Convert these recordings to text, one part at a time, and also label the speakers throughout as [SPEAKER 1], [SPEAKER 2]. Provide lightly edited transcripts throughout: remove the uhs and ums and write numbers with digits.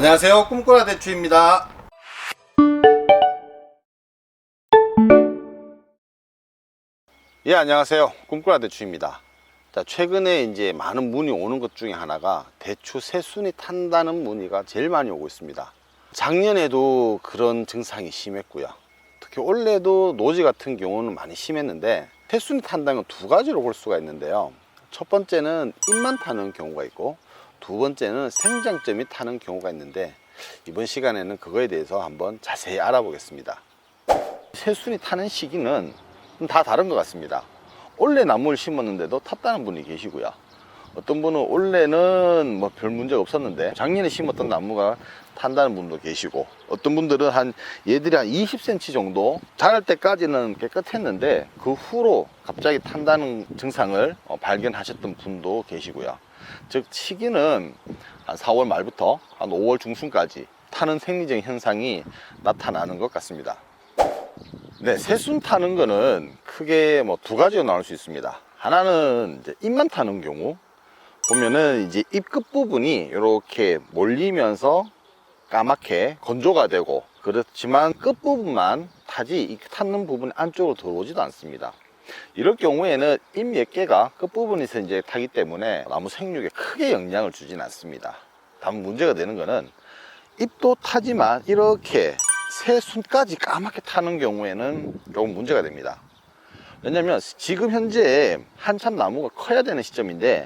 [SPEAKER 1] 안녕하세요, 꿈꾸라 대추입니다. 예, 안녕하세요, 꿈꾸라 대추입니다. 자, 최근에 이제 많은 문의 오는 것 중에 하나가 대추 새순이 탄다는 문의가 제일 많이 오고 있습니다. 작년에도 그런 증상이 심했고요. 특히 올해도 노지 같은 경우는 많이 심했는데, 새순이 탄다는 건 두 가지로 볼 수가 있는데요. 첫 번째는 잎만 타는 경우가 있고, 두 번째는 생장점이 타는 경우가 있는데, 이번 시간에는 그거에 대해서 한번 자세히 알아보겠습니다. 새순이 타는 시기는 다 다른 것 같습니다. 올해 나무를 심었는데도 탔다는 분이 계시고요. 어떤 분은 올해는 뭐 별 문제가 없었는데 작년에 심었던 나무가 탄다는 분도 계시고, 어떤 분들은 얘들이 한 20cm 정도 자랄 때까지는 깨끗했는데 그 후로 갑자기 탄다는 증상을 발견하셨던 분도 계시고요. 즉 시기는 한 4월 말부터 한 5월 중순까지 타는 생리적 현상이 나타나는 것 같습니다. 네, 새순 타는 거는 크게 뭐 두 가지로 나눌 수 있습니다. 하나는 이제 잎만 타는 경우 보면은 이제 잎 끝부분이 이렇게 몰리면서 까맣게 건조가 되고, 그렇지만 끝부분만 타지 이 탔는 부분 안쪽으로 들어오지도 않습니다. 이럴 경우에는 잎 몇 개가 끝부분에서 이제 타기 때문에 나무 생육에 크게 영향을 주진 않습니다. 다만 문제가 되는 거는 잎도 타지만 이렇게 새순까지 까맣게 타는 경우에는 조금 문제가 됩니다. 왜냐면 지금 현재 한참 나무가 커야 되는 시점인데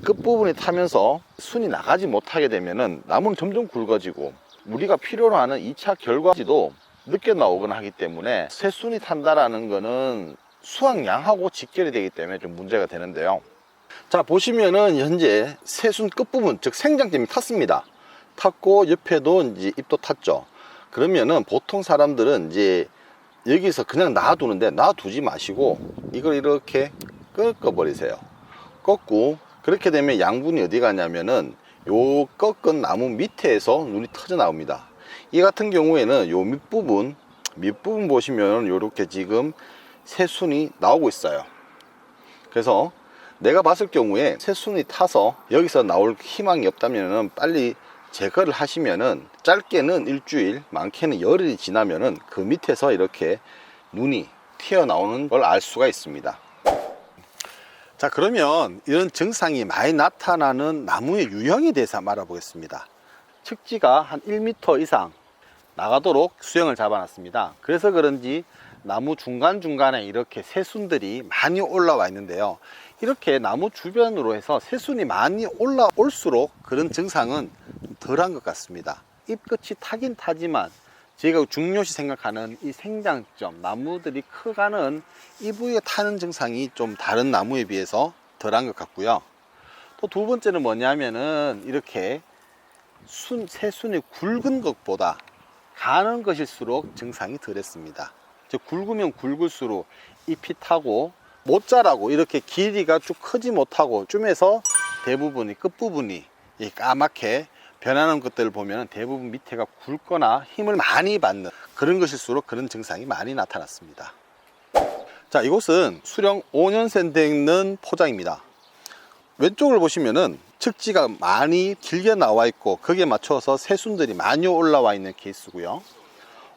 [SPEAKER 1] 끝부분이 타면서 순이 나가지 못하게 되면은 나무는 점점 굵어지고 우리가 필요로 하는 2차 결과지도 늦게 나오거나 하기 때문에 새순이 탄다라는 거는 수확량하고 직결이 되기 때문에 좀 문제가 되는데요. 자, 보시면은 현재 새순 끝부분, 즉 생장점이 탔습니다. 탔고 옆에도 이제 잎도 탔죠. 그러면은 보통 사람들은 이제 여기서 그냥 놔두는데, 놔두지 마시고 이걸 이렇게 꺾어버리세요. 꺾고, 그렇게 되면 양분이 어디 가냐면은 요 꺾은 나무 밑에서 눈이 터져 나옵니다. 이 같은 경우에는 요 밑부분 보시면 요렇게 지금 새순이 나오고 있어요. 그래서 내가 봤을 경우에 새순이 타서 여기서 나올 희망이 없다면은 빨리 제거를 하시면은 짧게는 일주일, 많게는 열흘이 지나면은 그 밑에서 이렇게 눈이 튀어나오는 걸 알 수가 있습니다. 자, 그러면 이런 증상이 많이 나타나는 나무의 유형에 대해서 한번 알아보겠습니다. 측지가 한 1m 이상 나가도록 수영을 잡아놨습니다. 그래서 그런지 나무 중간중간에 이렇게 새순들이 많이 올라와 있는데요. 이렇게 나무 주변으로 해서 새순이 많이 올라올수록 그런 증상은 덜한 것 같습니다. 잎끝이 타긴 타지만 제가 중요시 생각하는 이 생장점, 나무들이 커가는 이 부위에 타는 증상이 좀 다른 나무에 비해서 덜한 것 같고요. 또 두 번째는 뭐냐면은 이렇게 새순이 굵은 것보다 가는 것일수록 증상이 덜했습니다. 즉 굵으면 굵을수록 잎이 타고 못 자라고 이렇게 길이가 쭉 크지 못하고 쯤에서 대부분이 끝부분이 까맣게 변하는 것들을 보면 대부분 밑에가 굵거나 힘을 많이 받는 그런 것일수록 그런 증상이 많이 나타났습니다. 자, 이곳은 수령 5년생 되는 포장입니다. 왼쪽을 보시면은 측지가 많이 길게 나와 있고 거기에 맞춰서 새순들이 많이 올라와 있는 케이스고요.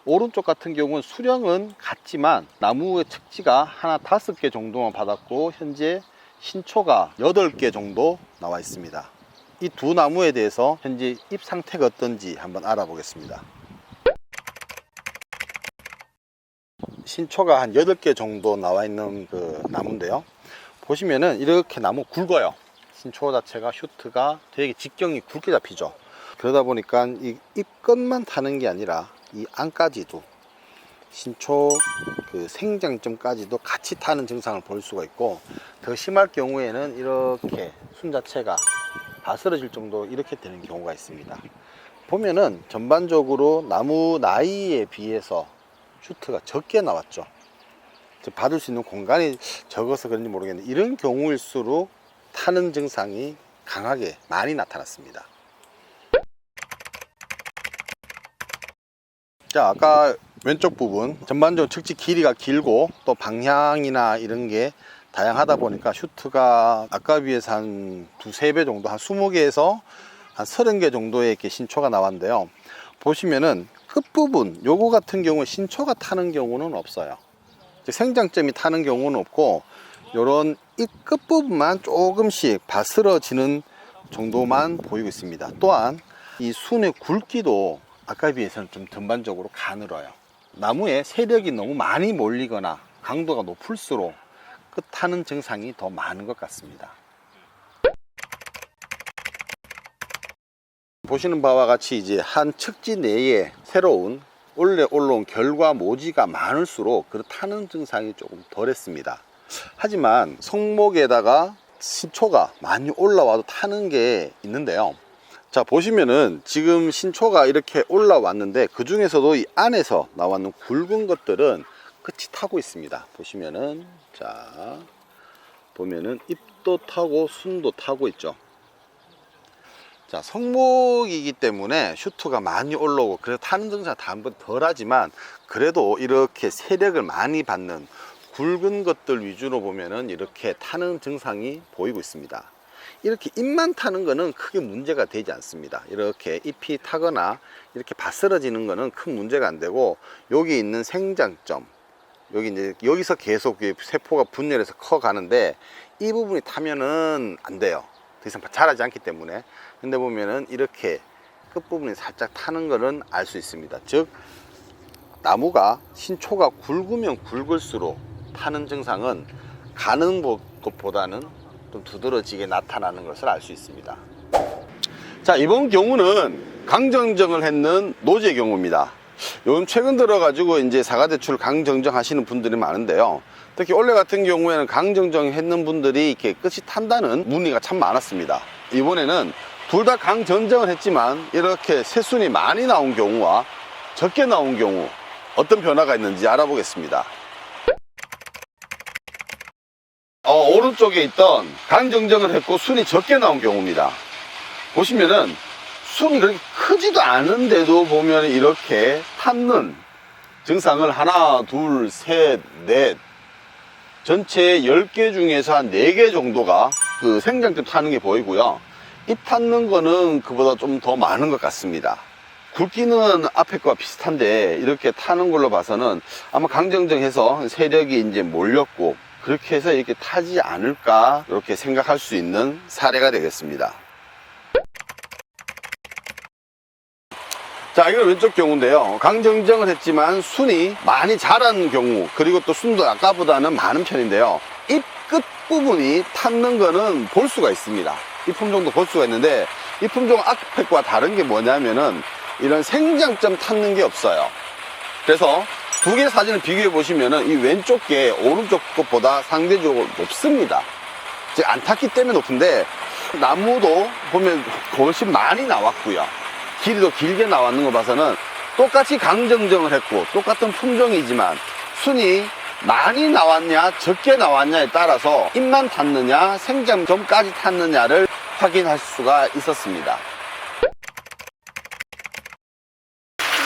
[SPEAKER 1] 오른쪽 같은 경우는 수령은 같지만 나무의 측지가 하나 5개 정도만 받았고 현재 신초가 8개 정도 나와 있습니다. 이 두 나무에 대해서 현재 잎 상태가 어떤지 한번 알아보겠습니다. 신초가 한 8개 정도 나와 있는 그 나무인데요. 보시면은 이렇게 나무 굵어요. 신초 자체가 슈트가 되게 직경이 굵게 잡히죠. 그러다 보니까 이 잎끝만 타는 게 아니라 이 안까지도 신초 그 생장점까지도 같이 타는 증상을 볼 수가 있고, 더 심할 경우에는 이렇게 순 자체가 다 쓰러질 정도 이렇게 되는 경우가 있습니다. 보면은 전반적으로 나무 나이에 비해서 슈트가 적게 나왔죠. 받을 수 있는 공간이 적어서 그런지 모르겠는데 이런 경우일수록 타는 증상이 강하게 많이 나타났습니다. 자, 아까 왼쪽 부분 전반적으로 측지 길이가 길고 또 방향이나 이런 게 다양하다 보니까 슈트가 아까 비해서 한 두세 배 정도, 한 20개에서 한 30개 정도의 이렇게 신초가 나왔는데요. 보시면은 끝부분 요거 같은 경우에 신초가 타는 경우는 없어요. 생장점이 타는 경우는 없고, 요런 이 끝부분만 조금씩 바스러지는 정도만 보이고 있습니다. 또한 이 순의 굵기도 아까에 비해서는 좀 전반적으로 가늘어요. 나무에 세력이 너무 많이 몰리거나 강도가 높을수록 끝 타는 증상이 더 많은 것 같습니다. 보시는 바와 같이 이제 한 측지 내에 새로운 원래 올라온 결과 모지가 많을수록 그 타는 증상이 조금 덜했습니다. 하지만 성목에다가 신초가 많이 올라와도 타는 게 있는데요. 자, 보시면은 지금 신초가 이렇게 올라왔는데 그 중에서도 이 안에서 나왔는 굵은 것들은 끝이 타고 있습니다. 보시면은, 자, 보면은 잎도 타고 순도 타고 있죠. 자, 성목이기 때문에 슈트가 많이 올라오고 그래서 타는 증상 다 한 번 덜 하지만, 그래도 이렇게 세력을 많이 받는 굵은 것들 위주로 보면은 이렇게 타는 증상이 보이고 있습니다. 이렇게 잎만 타는 거는 크게 문제가 되지 않습니다. 이렇게 잎이 타거나 이렇게 바스러지는 거는 큰 문제가 안 되고, 여기 있는 생장점, 여기 이제 여기서 계속 세포가 분열해서 커 가는데 이 부분이 타면은 안 돼요. 더 이상 자라지 않기 때문에. 근데 보면은 이렇게 끝부분이 살짝 타는 거는 알 수 있습니다. 즉, 나무가 신초가 굵으면 굵을수록 타는 증상은 가는 것보다는 좀 두드러지게 나타나는 것을 알 수 있습니다. 자, 이번 경우는 강정정을 했는 노지의 경우입니다. 요즘 최근 들어 가지고 이제 사과대추를 강정정 하시는 분들이 많은데요. 특히 올해 같은 경우에는 강정정 했는 분들이 이렇게 끝이 탄다는 문의가 참 많았습니다. 이번에는 둘 다 강정정을 했지만 이렇게 새순이 많이 나온 경우와 적게 나온 경우 어떤 변화가 있는지 알아보겠습니다. 오른쪽에 있던 강정정을 했고 순이 적게 나온 경우입니다. 보시면은 순이 그렇게 크지도 않은데도 보면 이렇게 탔는 증상을 하나, 둘, 셋, 넷, 전체 10개 중에서 한 4개 정도가 그 생장점 타는 게 보이고요. 잎 탔는 거는 그보다 좀 더 많은 것 같습니다. 굵기는 앞에 거와 비슷한데 이렇게 타는 걸로 봐서는 아마 강정정해서 세력이 이제 몰렸고 그렇게 해서 이렇게 타지 않을까, 이렇게 생각할 수 있는 사례가 되겠습니다. 자, 이건 왼쪽 경우인데요. 강정정을 했지만 순이 많이 자란 경우, 그리고 또 순도 아까보다는 많은 편인데요. 잎 끝 부분이 탔는 거는 볼 수가 있습니다. 이 품종도 볼 수가 있는데, 이 품종 앞에 거와 다른 게 뭐냐면은 이런 생장점 탔는 게 없어요. 그래서 두 개의 사진을 비교해 보시면은 이 왼쪽 게 오른쪽 것보다 상대적으로 높습니다. 즉, 안 탔기 때문에 높은데, 나무도 보면 훨씬 많이 나왔고요. 길이도 길게 나왔는 거 봐서는 똑같이 강정정을 했고 똑같은 품종이지만 순이 많이 나왔냐 적게 나왔냐에 따라서 잎만 탔느냐 생장점까지 탔느냐를 확인할 수가 있었습니다.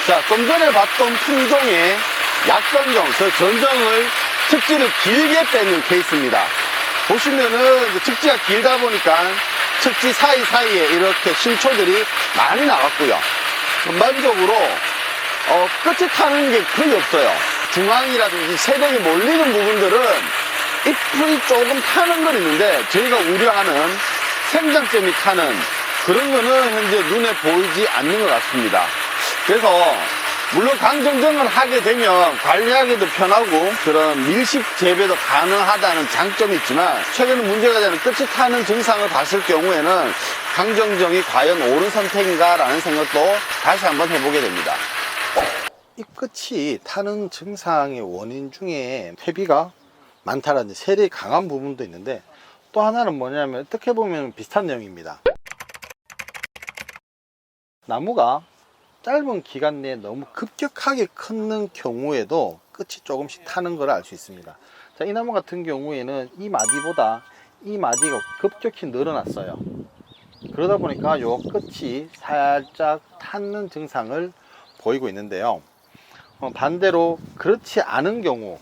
[SPEAKER 1] 자, 좀 전에 봤던 품종의 약전정, 저 전정을 측지를 길게 빼는 케이스입니다. 보시면은 측지가 길다 보니까 측지 사이사이에 이렇게 신초들이 많이 나왔고요. 전반적으로 끝이 타는 게 거의 없어요. 중앙이라든지 세력이 몰리는 부분들은 잎이 조금 타는 건 있는데, 저희가 우려하는 생장점이 타는 그런 거는 현재 눈에 보이지 않는 것 같습니다. 그래서 물론 강정정을 하게 되면 관리하기도 편하고 그런 밀식 재배도 가능하다는 장점이 있지만, 최근 문제가 되는 끝이 타는 증상을 봤을 경우에는 강정정이 과연 옳은 선택인가 라는 생각도 다시 한번 해보게 됩니다. 이 끝이 타는 증상의 원인 중에 퇴비가 많다라는 세력이 강한 부분도 있는데, 또 하나는 뭐냐면 어떻게 보면 비슷한 내용입니다. 나무가 짧은 기간 내에 너무 급격하게 컸는 경우에도 끝이 조금씩 타는 걸 알 수 있습니다. 자, 이 나무 같은 경우에는 이 마디보다 이 마디가 급격히 늘어났어요. 그러다 보니까 요 끝이 살짝 탔는 증상을 보이고 있는데요. 반대로 그렇지 않은 경우,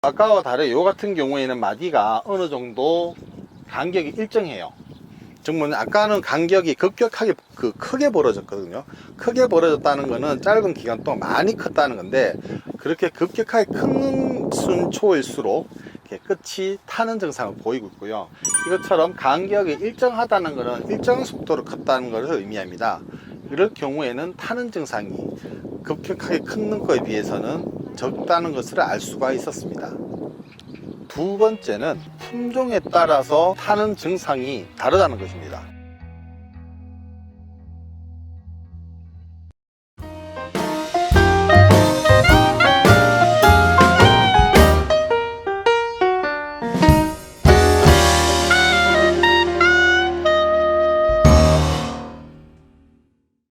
[SPEAKER 1] 아까와 다르게 요 같은 경우에는 마디가 어느 정도 간격이 일정해요. 정말 아까는 간격이 급격하게 크게 벌어졌거든요. 크게 벌어졌다는 거는 짧은 기간 동안 많이 컸다는 건데, 그렇게 급격하게 큰 순초일수록 끝이 타는 증상을 보이고 있고요. 이것처럼 간격이 일정하다는 것은 일정 속도로 컸다는 것을 의미합니다. 이럴 경우에는 타는 증상이 급격하게 큰 거에 비해서는 적다는 것을 알 수가 있었습니다. 두 번째는 품종에 따라서 타는 증상이 다르다는 것입니다.